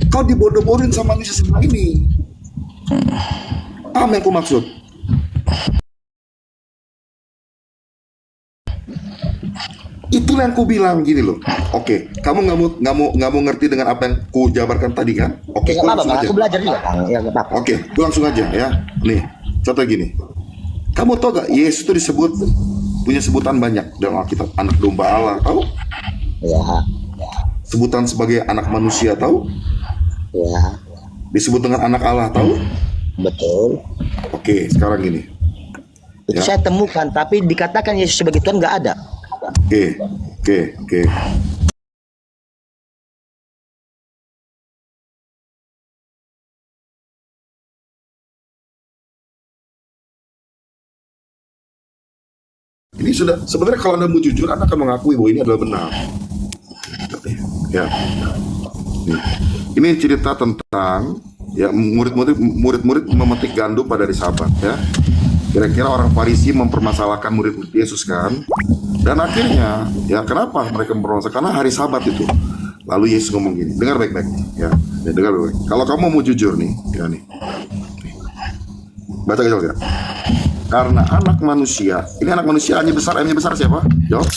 Kau dibodoh-bodohin sama manusia sebelah ini. Paham yang aku maksud? Itulah yang ku bilang gini loh. Oke, kamu nggak mau ngerti dengan apa yang ku jabarkan tadi kan? Oke, Nggak ku apa-apa langsung bang, aja. aku belajar juga bang. Ya nggak apa-apa. Oke, ku langsung aja ya. Nih, contoh gini. Kamu tahu gak Yesus itu disebut punya sebutan banyak dalam Alkitab. Anak domba Allah, tahu? Ya, Sebutan sebagai anak manusia, tahu? ya, Disebut dengan anak Allah, tahu? betul. Oke, sekarang gini. Itu Ya. saya temukan, tapi dikatakan Yesus sebagai Tuhan nggak ada. Oke, oke, oke. Ini sudah sebenarnya kalau Anda mau jujur, Anda akan mengakui bahwa ini adalah benar. Ya. Ini cerita tentang ya murid-murid memetik gandum pada hari Sabat ya. Kira-kira orang Farisi mempermasalahkan murid-murid Yesus kan. Dan akhirnya ya kenapa mereka mempermasalahkan? Karena hari Sabat itu. Lalu Yesus ngomong gini, dengar baik-baik ya. Dengar baik-baik. Kalau kamu mau jujur nih, ya nih. Baca kecil ya. Karena anak manusia, ini anak manusia hanya besar, M-nya besar siapa? Jawab.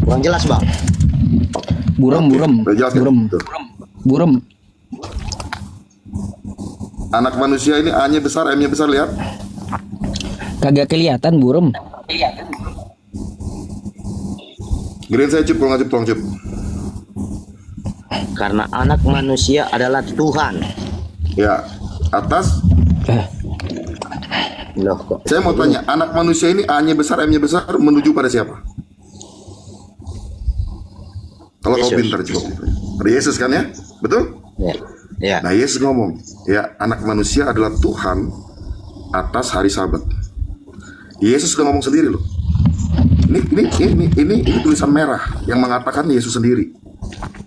Kurang jelas bang. Burem, burem, Udah jelas kan? burem, Tuh. burem. Anak manusia ini A-nya besar, M-nya besar, lihat. Kagak kelihatan burem. Gedein saya Cip, kalau nggak Cip, tolong Cip. Karena anak manusia adalah Tuhan. Ya, atas. Loh kok? Saya mau tanya, anak manusia ini A-nya besar, M-nya besar, menuju pada siapa? Kalau kau Yesus. pintar Cip. Pada Yesus kan ya? Betul? Ya, ya. Nah Yesus ngomong, ya anak manusia adalah Tuhan atas hari Sabat. Yesus sudah ngomong sendiri loh. Ini tulisan merah yang mengatakan Yesus sendiri.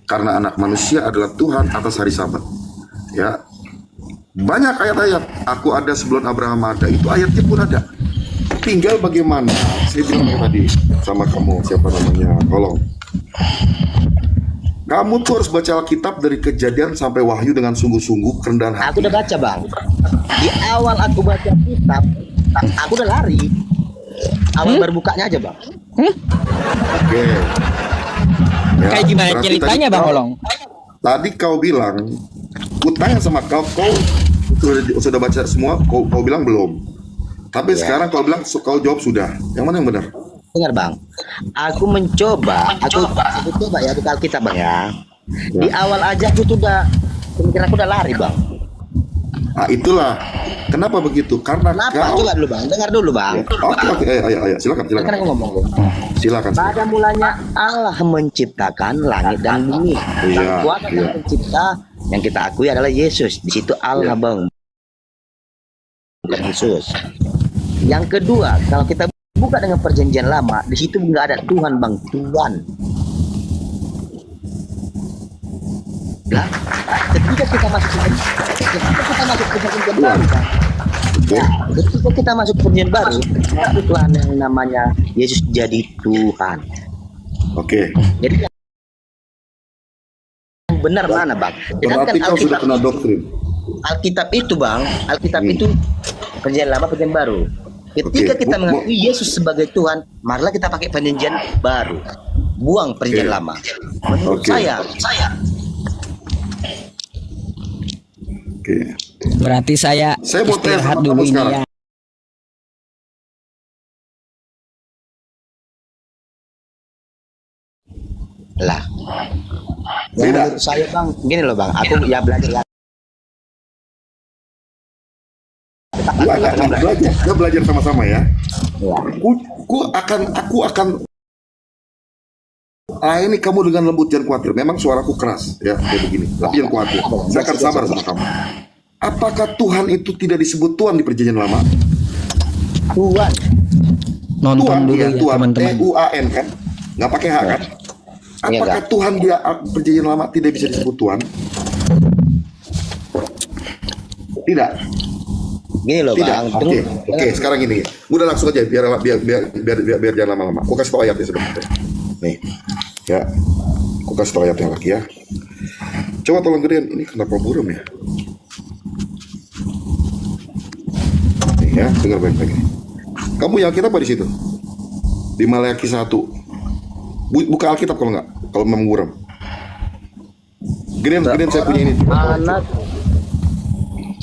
Karena anak manusia adalah Tuhan atas hari Sabat. Ya, banyak ayat-ayat. Aku ada sebelum Abraham ada. Itu ayatnya pun ada. Tinggal bagaimana. Saya bilang tadi sama kamu siapa namanya, Kolong. Kamu tuh harus baca Alkitab dari Kejadian sampai Wahyu dengan sungguh-sungguh kerendahan hati. Aku udah baca bang. Di awal aku baca kitab, aku udah lari. Awal berbukanya aja bang. Oke. Ya, Kayak gimana berarti ceritanya tadi Bang kau- Holong? Tadi kau bilang, ku tanya sama kau sudah baca semua, kau bilang belum. Tapi Ya. sekarang kau bilang kau jawab sudah. Yang mana yang benar? Dengar bang, aku mencoba ya buka Alkitab bang ya. Di awal aja aku tuh udah, pemikiran aku udah lari bang. Nah itulah. Kenapa begitu? Karena Kenapa? kau. Coba dulu bang, dengar dulu bang. Oke, ayo, silakan. Kan aku ngomong loh. Silakan. Pada mulanya Allah menciptakan langit dan bumi. Iya, Dan kuasa iya. yang pencipta yang kita akui adalah Yesus. Di situ Allah Iya. bang, bukan Yesus. Yang kedua, kalau kita buka dengan perjanjian lama, di situ nggak ada Tuhan bang, Tuhan. Nah, ketika kita masuk ke perjanjian baru, bang. Ya, ketika kita masuk ke perjanjian baru, Tuhan yang namanya Yesus jadi Tuhan. Oke. Jadi yang benar mana bang? Berarti kau sudah kena doktrin. Alkitab itu bang, Alkitab itu perjanjian lama, perjanjian baru. Ketika Oke, kita bu- mengakui Yesus sebagai Tuhan, marilah kita pakai perjanjian baru. Buang perjanjian Oke. lama. Menurut Oke. saya. Oke. Berarti saya Saya mau tanya istirahat sama dulu kamu ini sekarang. ya. Lah. Beda. Yang menurut saya bang, gini loh bang, aku ya belajar ya. Kita belajar sama-sama ya. Ya. Aku akan ini kamu dengan lembut, jangan khawatir. Memang suaraku keras ya kayak begini. Tapi jangan khawatir. Saya akan sabar sama kamu. Apakah Tuhan itu tidak disebut Tuhan di perjanjian lama? Tuhan. Nonton Tuhan dulu dia ya Tuhan teman-teman. Tuhan kan? Nggak pakai H kan? Iya, Apakah Kak. Tuhan dia perjanjian lama tidak bisa disebut Tuhan? Tidak. Gini loh Tidak. bang. Oke. Sekarang gini. Udah langsung aja biar jangan lama-lama. Aku kasih tahu ayatnya sebentar. Nih. Ya. Aku Aku kasih tahu ayatnya lagi ya. Coba tolong gedein. Ini kenapa buram ya? Nih ya, dengar baik-baik. Kamu yakin apa di situ? Di Maleakhi 1. Buka Alkitab kalau nggak, kalau memang buram. Gedein saya punya ini. Anak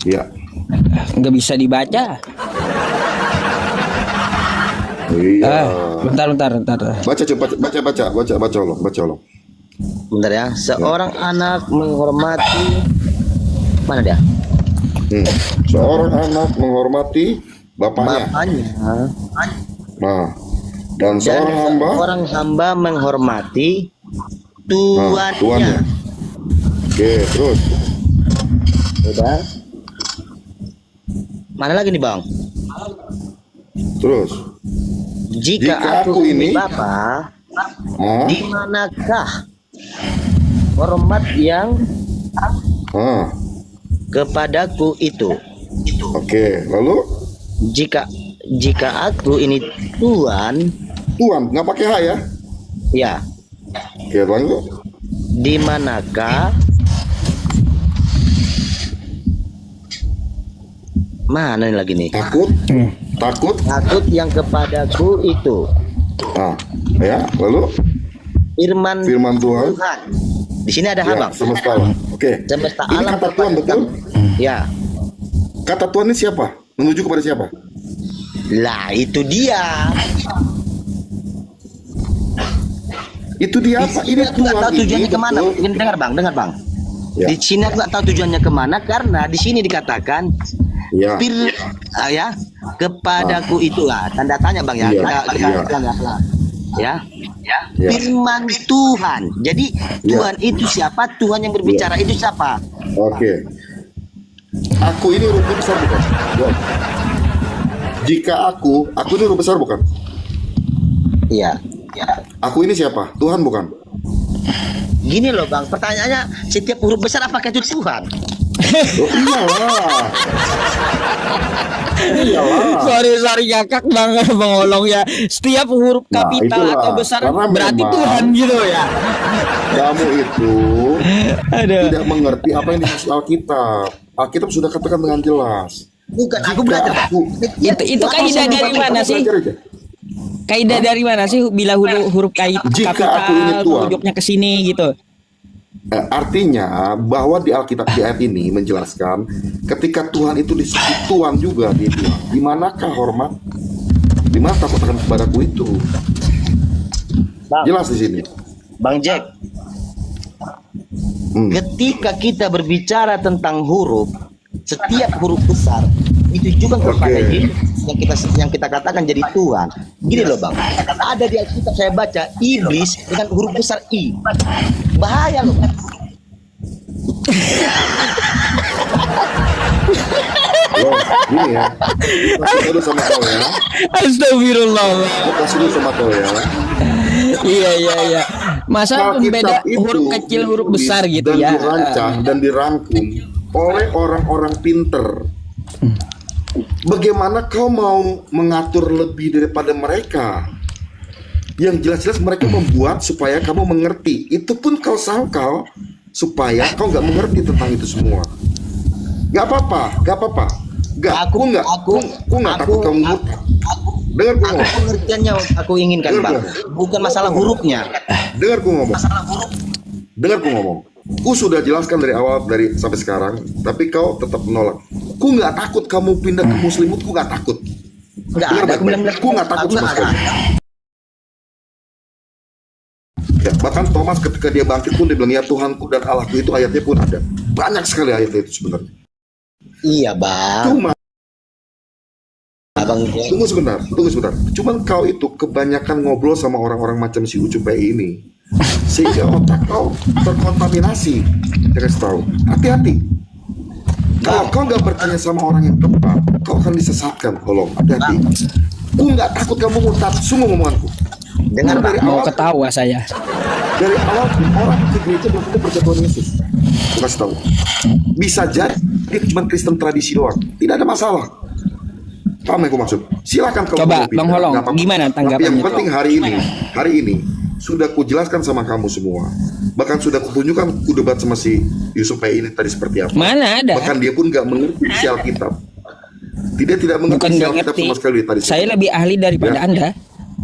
Iya. Nggak bisa dibaca. Iya. Bentar. Baca Allah. bentar ya. Seorang anak menghormati mana dia? Seorang anak menghormati bapaknya. Nah, dan seorang hamba menghormati tuannya. tuannya. Oke, terus. Udah. Mana lagi nih, Bang? Terus. Jika aku ini Bapa, di manakah hormat yang kepadaku itu? Oke, lalu jika aku ini Tuhan, nggak pakai H ya? ya, Oke, lanjut. di manakah mana ini lagi nih? Takut. Takut yang kepadaku itu. Ya, lalu Firman Tuhan. Di sini ada Ya, Bang. semesta alam. Oke. Semesta Ini alam kata Tuhan, betul? Ya. Kata Tuhan ini siapa? Menuju kepada siapa? Lah, itu dia. Itu dia apa? Ini Aku nggak Tuhan tahu tujuannya ini, kemana. betul? Dengar bang. Ya. Di sini aku nggak tahu tujuannya kemana karena di sini dikatakan Ya. ya kepadaku itulah tanda tanya bang ya. Iya. Ya. Ya. Firman Tuhan. Jadi Tuhan itu siapa? Tuhan yang berbicara itu siapa? Oke. Aku ini huruf besar bukan? Jawab. Jika aku ini huruf besar bukan? Iya. Aku ini siapa? Tuhan bukan? Gini loh bang, pertanyaannya setiap huruf besar apakah itu Tuhan? Oh, iyalah. Sorry ngakak bang Olong ya. Setiap huruf kapital itulah. atau besar Karena berarti memang Tuhan gitu ya. Kamu itu Aduh. tidak mengerti apa yang dimaksud Alkitab. Alkitab sudah katakan dengan jelas. Bukan, aku belajar. Itu kaidah dari mana sih? Kaidah dari mana sih bila huruf Jika aku ini kapital Tuhan. rujuknya ke sini gitu? Artinya bahwa di Alkitab di ayat ini menjelaskan ketika Tuhan itu disebut Tuhan juga dia bilang, di manakah hormat? Di mana takut akan kepadaku itu? Bang. Jelas di sini. Bang Jack, ketika kita berbicara tentang huruf, setiap huruf besar itu juga kepada Yesus yang kita katakan jadi Tuhan. Gini loh bang, ada di Alkitab saya baca iblis dengan huruf besar I. Bahaya loh. Loh, gini ya. Kasih dulu sama kau ya. Astagfirullah. Kasih dulu sama kau ya. Iya. Masa Alkitab beda itu huruf kecil huruf besar gitu dan ya? dirancang dan dirangkum oleh orang-orang pinter. Bagaimana kau mau mengatur lebih daripada mereka? Yang jelas-jelas mereka membuat supaya kamu mengerti. Itu pun kau sangkal supaya kau nggak mengerti tentang itu semua. Gak apa-apa. Aku nggak takut kamu murtad. Dengar gue ngomong. Pengertiannya aku inginkan bang, bukan masalah hurufnya. Dengar gue ngomong. Ku sudah jelaskan dari awal sampai sekarang, tapi kau tetap menolak. Ku nggak takut kamu pindah ke Muslim, ku nggak takut. Nggak ada. Ku nggak takut sama sekali. Ya, bahkan Thomas ketika dia bangkit pun dia bilang ya Tuhanku dan Allahku, itu ayatnya pun ada. Banyak sekali ayatnya itu sebenarnya. Iya bang. Cuma Abang tunggu sebentar. Cuman kau itu kebanyakan ngobrol sama orang-orang macam si Ucup ini, sehingga otak kau terkontaminasi. Saya kasih tahu, hati-hati. Kalau kau nggak bertanya sama orang yang tepat, kau akan disesatkan. Tolong, hati-hati. Ku nggak takut kamu murtad, sungguh ngomonganku. dengar dari Mau awal, ketawa saya. dari awal orang ke gereja belum tentu percaya Tuhan Yesus. Aku kasih tahu. Bisa jadi cuma Kristen tradisi doang, tidak ada masalah. Paham yang aku maksud? Silakan kalau Coba, mau pindah, Bang Holong, nggak apa-apa. gimana Tapi tanggapannya? yang penting hari ini sudah ku jelaskan sama kamu semua Bahkan sudah kutunjukkan ku debat sama si Yusuf Pei ini tadi seperti apa. Mana ada? Bahkan dia pun nggak mengerti isi Alkitab. Tidak mengerti Bukan isi nggak Alkitab ngerti. sama sekali tadi. Saya lebih ahli daripada Ya. Anda.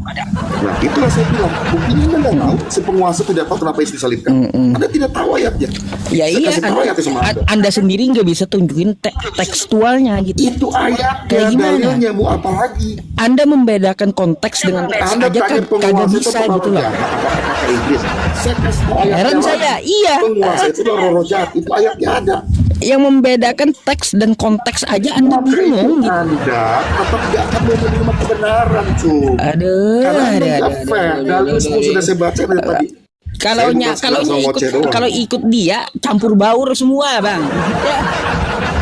Nah, itulah saya bilang. Buktinya Anda nggak tahu. Si penguasa tidak tahu kenapa Yesus disalibkan. Anda tidak tahu ayatnya. Ya Saya iya, kasih tahu ayatnya sama Anda. Anda sendiri nggak bisa tunjukin tekstualnya gitu. Itu ayatnya, Kayak gimana? dalilnya mau apa lagi? Anda membedakan konteks dengan teks Anda aja tanya kagak penguasa itu bisa apa gitu loh. pakai Inggris. Saya kasih tahu ayatnya. Heran lagi. saya, iya. Penguasa itu adalah roh jahat. Itu ayatnya ada. Yang membedakan teks dan konteks aja Anda Maka itu bingung gitu. Anda tetap gak akan mau menerima kebenaran, cuy. Aduh, Karena Anda aduh, nggak aduh, fair. aduh, Dalil aduh, semua aduh. sudah saya baca dari tadi. Kalau Saya bukan sekedar sama ngoceh doang. kalau ikut dia campur baur semua, Bang. Ya,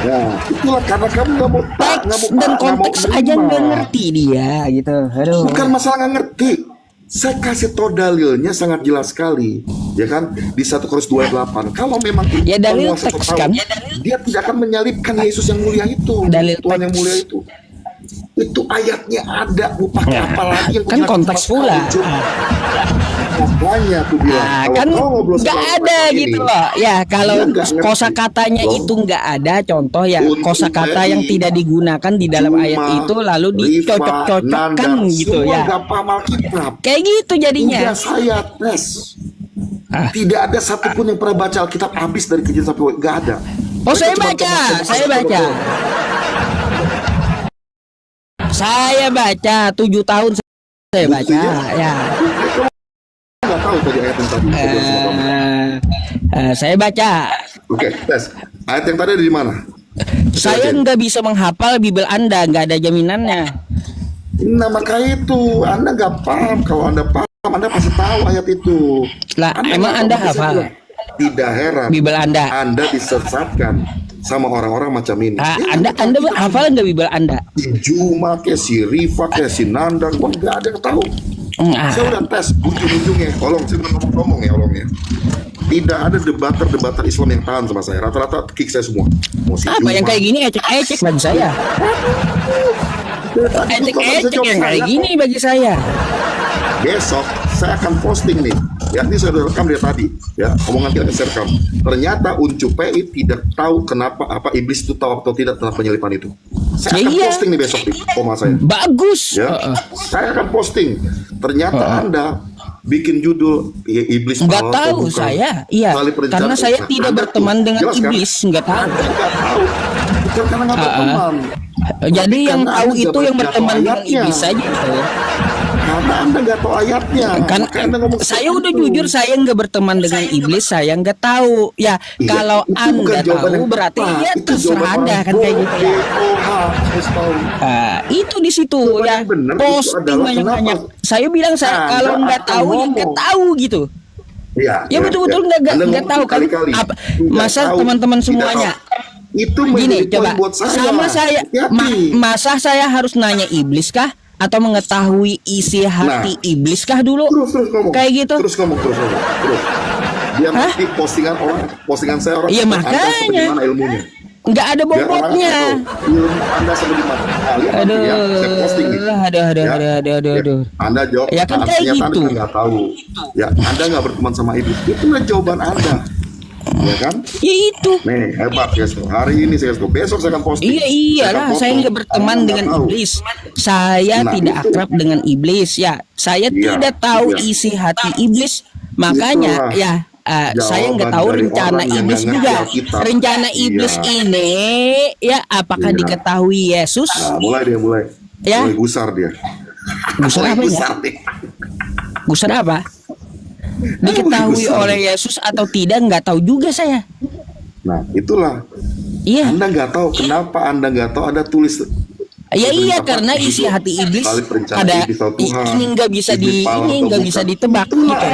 Ya, itulah karena kamu nggak mau teks dan konteks aja nggak ngerti dia gitu. Aduh. Bukan masalah nggak ngerti. Saya kasih tau dalilnya sangat jelas sekali, ya kan? Di 1 Korintus 2:8. Kalau memang Ya, dalil penguasa itu teks tahu, kan? dia tidak akan menyalibkan Yesus yang mulia itu, Dalil Tuhan yang teks. mulia itu. Itu ayatnya ada, mau pakai Ya, apa lagi yang kan punya konteks tempat pula. sekali, Cuk. Makanya aku bilang, Nah, kalau kan kau ngobrol nggak sama ada orang gitu ini, loh. Ya kalau dia nggak ngerti. kosakatanya Loh. itu nggak ada, contoh ya Untuk kosakata yang Mary, tidak digunakan di dalam ayat Cuma, itu lalu Rifa, dicocok-cocokkan Nanda, gitu semua ya. nggak paham Alkitab. Kayak gitu jadinya. Udah saya tes. Ah. Tidak ada satupun yang pernah baca Alkitab habis dari kejadian sampai nggak ada. Oh, saya Cuma baca, teman-teman saya baca. Saya baca 7 tahun saya baca Buktinya? ya. Nggak tahu tadi ayat yang tadi. Saya baca. Oke, tes. Ayat yang tadi ada di mana? Saya nggak bisa menghafal Bible Anda, nggak ada jaminannya. Nah, maka itu Anda nggak paham. Kalau Anda paham, Anda pasti tahu ayat itu. Lah, emang nggak Anda paham, hafal? saya bilang, tidak heran. Bible Anda. Anda disesatkan sama orang-orang macam ini. Ah, Ya, Anda hafal nggak Bible Anda? Si Juma kayak si Rifa kayak si Nandang, gua nggak ada yang tahu. Ah, Saya udah tes ujung-ujungnya. Tolong, saya udah ngomong-ngomong ya. Tidak ada debater Islam yang tahan sama saya. Rata-rata kick saya semua. Mau si apa Juma. yang kayak gini ecek-ecek bagi saya? Dari tadi itu kalau bisa Ecek-ecek jawab yang kayak saya, gini bagi saya. besok saya akan posting nih. Ya, ini saya udah rekam dari tadi. Ya, omongan kita saya rekam. Ternyata Uncu PI tidak tahu kenapa apa iblis itu tahu atau tidak tentang penyelipan itu. Saya Ya akan iya. posting nih besok di koma saya. Bagus. Ya, saya akan posting. Ternyata Anda bikin judul ya, iblis Nggak pahlawan atau tahu bukan. saya, iya. Kali perencana Karena saya Tuhan. tidak Anda berteman tuh, dengan jelas kan? iblis, nggak tahu. Anda nggak tahu. Bukan karena nggak berteman. Jadi yang Karena tahu Anda itu nggak yang baca berteman dengan ayatnya. iblis saja gitu. Karena Anda nggak tahu ayatnya. Kan Makanya Anda ngomong saya seperti udah itu. jujur saya nggak berteman dengan iblis, saya nggak tahu. Ya, Iya, kalau itu bukan Anda jawaban tahu yang berarti tepat. ya Itu terserah jawaban Anda orang kan kayak gitu ya. BOH, harus tahu. Itu di situ Jawaban ya. yang benar itu Posting adalah banyak-banyak. kenapa? Saya bilang saya Anda kalau nggak akan tahu ya nggak ngomong. tahu gitu. Ya, Ya betul-betul nggak Anda nggak ngomong tahu kan. berkali-kali. Apa, Tidak masa tahu, teman-teman tidak semuanya tahu. Itu gini menjadi coba poin buat saya. sama saya Hati-hati. masa saya harus nanya iblis kah atau mengetahui isi hati Nah. iblis kah dulu Terus ngomong. kayak gitu. Terus ngomong. Terus. Dia nanti postingan saya orang. Iya, Anda makanya. sampai di mana ilmunya? Nggak ada Biar orang bobotnya. tahu ilmu Anda sampai di mana. Nah, lihat nanti Aduh, ya, saya posting nih. aduh, Ya. aduh. Anda jawab. Ya kan kayak ternyata gitu. Anda nggak tahu. Ya, Anda nggak berteman sama iblis. Itulah jawaban Anda. Ya kan? Ya itu. Nih, hebat ya. Hari ini saya besok saya akan posting. Iya iyalah, akan saya potong. nggak berteman Anda dengan nggak tahu. iblis. Saya Nah, tidak itu. akrab dengan iblis. Ya, saya Iya, tidak tahu iya. isi hati iblis. Makanya Itulah ya. Saya nggak tahu jawaban dari rencana orang yang iblis nggak juga. ngerti Alkitab. Rencana iblis Iya. ini ya apakah Iya. diketahui Yesus? Nah, mulai. Ya. Mulai gusar dia. Gusar Mulai apa ya? gusar dia. Gusar apa? Diketahui Gusar. oleh Yesus atau tidak nggak tahu juga saya. Nah, itulah. Iya. Anda nggak tahu kenapa Anda nggak tahu ada tulis. Ya iya Apa, karena isi judul, hati iblis kali perencana ada iblis tahu Tuhan, ini nggak bisa iblis pahlawan ini atau nggak bukan. bisa ditebak Itulah gitu.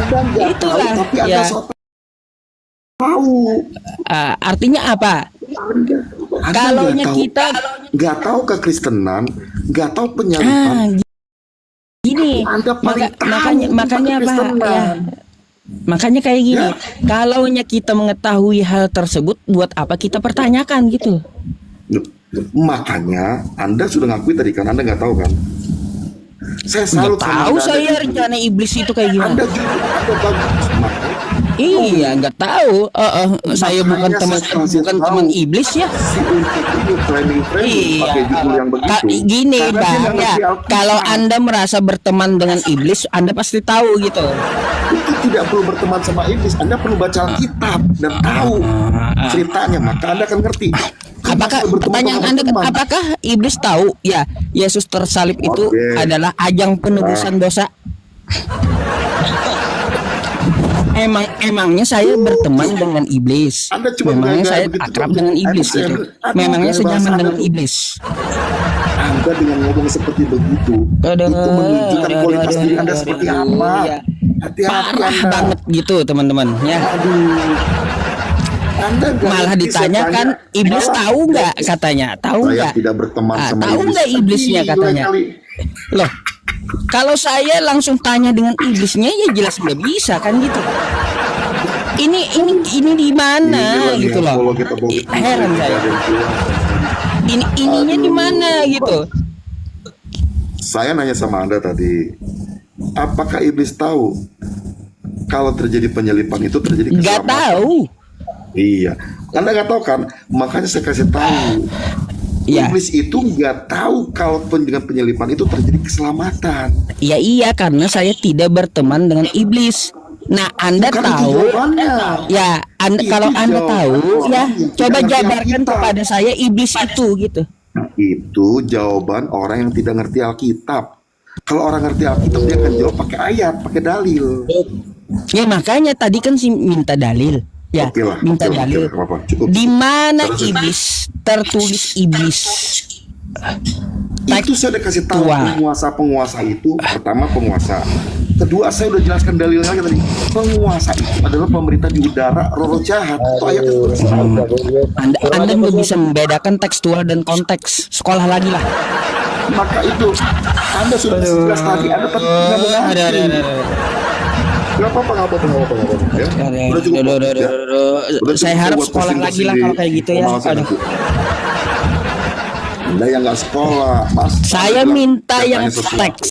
Anda nggak Itulah, tahu, tapi Anda ya. so tahu. Artinya apa? Anda Kalaunya nggak tahu- kita nggak tahu kekristenan, nggak tahu penyalipan. gini Anda paling tahu makanya tentang apa ya? kekristenan. Makanya kayak gini. Ya. Kalaunya kita mengetahui hal tersebut, buat apa kita pertanyakan gitu? Makanya Anda sudah ngakui tadi kan Anda nggak tahu kan? Saya Nggak salut sama tahu Anda. saya rencana iblis itu kayak gimana. Anda jujur, Anda bagus. Makanya Iya, nggak tahu. Saya bukan Makanya teman saya kasih bukan tahu. teman iblis ya. si untuk ini framing Iya. pakai judul yang begitu. Gini Karena dia bang nggak ya, ngerti Alkitab. kalau Anda merasa berteman dengan iblis, Anda pasti tahu gitu. Itu tidak perlu berteman sama iblis. Anda perlu baca Alkitab dan tahu ceritanya, maka Anda akan ngerti. Apakah Berteman pertanyaan sama Anda, teman. apakah iblis tahu ya Yesus tersalib itu Oke. adalah ajang penebusan dosa? Emangnya saya berteman dengan iblis. Anda cuma Memangnya gaya-gaya saya begitu akrab kok. dengan iblis Anda- gitu. Anda Memangnya gaya sejaman bahasa dengan Anda- iblis. Anda dengan ngomong seperti begitu, Aduh, itu menunjukkan aduh, kualitas aduh, diri Anda aduh, seperti aduh, apa. ya. Hati-hati Parah Anda. banget gitu teman-teman ya. Aduh. Anda nggak Malah ngerti, saya ditanyakan tanya. iblis Malah- tahu nggak katanya, tahu Saya nggak? tidak berteman Ah, sama tahu iblis. nggak iblisnya Gila katanya? kali. Loh, kalau saya langsung tanya dengan iblisnya ya jelas nggak bisa kan gitu. Ini di mana Ini gitu lagi loh. kalau kita bawa ke Heran TV, saya. ada yang keluar. Ininya di mana gitu. Saya nanya sama Anda tadi, apakah iblis tahu kalau terjadi penyelipan itu terjadi Nggak keselamatan? tahu. Iya, Anda nggak tahu kan? Makanya saya kasih tahu. Iya. Iblis itu nggak tahu kalau dengan penyelipan itu terjadi keselamatan. Iya karena saya tidak berteman dengan iblis. Nah, Anda Bukan itu tahu jawabannya. ya, Itu kalau Anda jawaban tahu orang ya, yang tidak coba ngerti jabarkan Alkitab. kepada saya iblis itu gitu. Itu jawaban orang yang tidak ngerti Alkitab. Kalau orang ngerti Alkitab dia akan jawab pakai ayat, pakai dalil. Ya makanya tadi kan sih minta dalil. Ya, Oke lah, minta oke, dalil. oke, apa-apa, cukup. Di mana Terus. iblis tertulis iblis? Itu saya udah kasih tahu Tua. penguasa itu. Pertama penguasa. Kedua saya udah jelaskan dalilnya tadi. Penguasa itu adalah pemerintah di udara, roh jahat. Itu ayat itu udah saya tahu. Anda nggak bisa membedakan tekstual dan konteks. Sekolah lagi lah. Maka itu Anda sudah jelas tadi. Anda tadi nggak mengerti. Gak apa-apa, gak apa-apa, gak apa-apa, ya. Udah cukup, ya. Udah Saya cukup harap buat sekolah pusing lagi lah sendiri. kalau kayak gitu ya. Pemalasan Aduh. itu. Anda yang nggak sekolah, Mas. Saya Anda minta bilang, yang katanya sesuatu. teks.